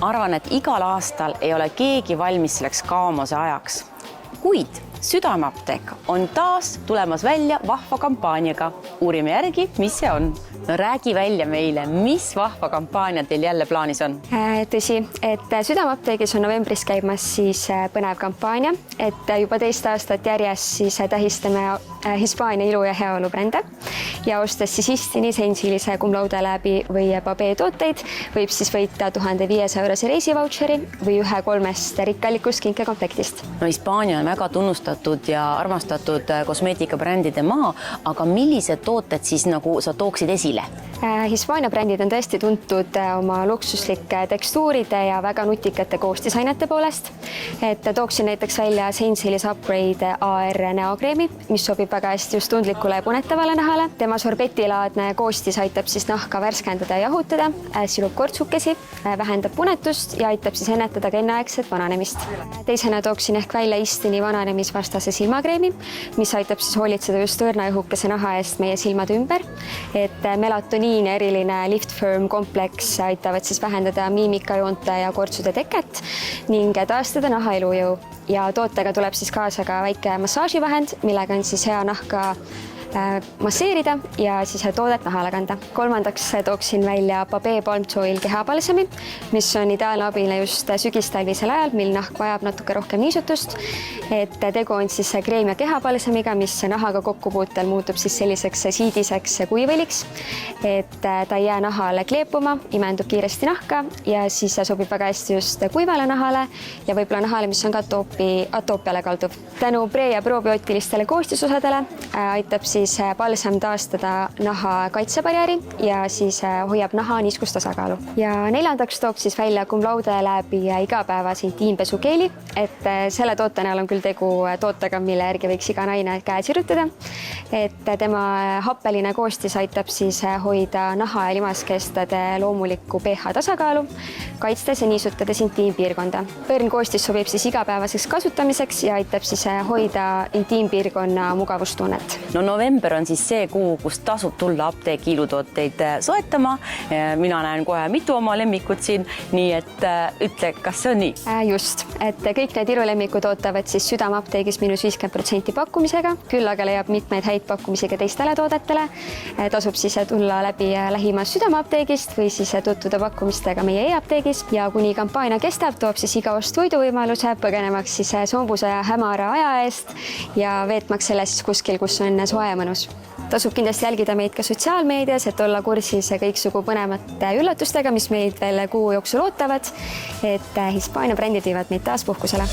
Arvan, et igal aastal ei ole keegi valmis selleks kaomuse ajaks. Kuid Südameapteek on taas tulemas välja vahva kampaaniaga. Uurime järgi, mis see on. No räägi välja meile, mis vahva kampaania teil jälle plaanis on? Tõsi, et Südameapteegis on novembris käimas siis põnev kampaania, et juba teist aastat järjest siis tähistame Hispaania ilu- ja heaolu brände ja ostes siis Istini, Sensilise, Cum Laude läbi või Babee tooteid võib siis võita 1500 eurose reisivautšeri või ühe 3 rikkalikust kinkekomplektist. No Hispaania on väga tunnustatud ja armastatud kosmeetikabrändide maa, aga millised tooted siis nagu sa tooksid esile? Hispaania brändid on tõesti tuntud oma luksuslike tekstuuride ja väga nutikate koostisainete poolest. Et tooksin näiteks välja Sensilis Upgrade AR näokreemi, mis sobib väga hästi just tundlikule ja punetavale nahale. Tema sorbetilaadne koostis aitab siis nahka värskendada ja jahutada, silub kortsukesi, vähendab punetust ja aitab siis ennetada ka enneaegset vananemist. Teisena tooksin ehk välja Istini vananemisvastase silmakreemi, mis aitab siis hoolitseda just õrnaõhukese naha eest meie silmade ümber. Et melatoniin ja eriline Lift Firm kompleks aitavad siis vähendada miimikajoonte ja kortsude teket ning taastada naha elujõu. Ja tootega tuleb siis kaasa ka väike massaaživahend, millega on siis hea nahka masseerida ja siis toodet nahale kanda. Kolmandaks tooksin välja Babee Balm Soil kehapalsami, mis on ideaalne abiline just sügistalvisel ajal, mil nahk vajab natuke rohkem niisutust. Et tegu on siis kreem ja kehapalsamiga, mis nahaga kokkupuutel muutub siis selliseks siidiseks kuivõliks, et ta ei jää nahale kleepuma, imendub kiiresti nahka ja siis sobib väga hästi just kuivale nahale ja võib-olla nahale, mis on ka atoopiale kalduv. Tänu pre- ja probiootilistele koostisosadele aitab siis palsam taastada naha kaitsebarjääri ja siis hoiab naha niiskustasakaalu. Ja neljandaks tooks siis välja Cum Laude läbi igapäevase intiimpesukeeli, et selle toote näol on küll tegu tootega, mille järgi võiks iga naine käe sirutada. Et tema happeline koostis aitab siis hoida naha ja limaskestade loomulikku pH tasakaalu, kaitstes ja niisutades intiimpiirkonda. Põrn koostis sobib siis igapäevaseks kasutamiseks ja aitab siis hoida intiimpiirkonna mugavustunnet. No november on siis see kuu, kus tasub tulla apteeki ilutooteid soetama. Mina näen kohe mitu oma lemmikut siin, nii et ütle, kas see on nii? Just, et kõik need ilulemmikud ootavad siis Südameapteegis -50% pakkumisega, küll aga leiab mitmeid häid pakkumisi ka teistele toodetele. Tasub siis tulla läbi lähimast Südameapteegist või siis tutvuda pakkumistega meie e-apteegis ja kuni kampaania kestab, toob siis iga ost võiduvõimaluse põgenemaks siis sombuse ja hämara aja eest ja veetmaks selle siis kuskil, kus on soe ja mõnus. Tasub kindlasti jälgida meid ka sotsiaalmeedias, et olla kursis kõiksugu põnevate üllatustega, mis meid veel kuu jooksul ootavad, et Hispaania brändid viivad meid taas puhkusele.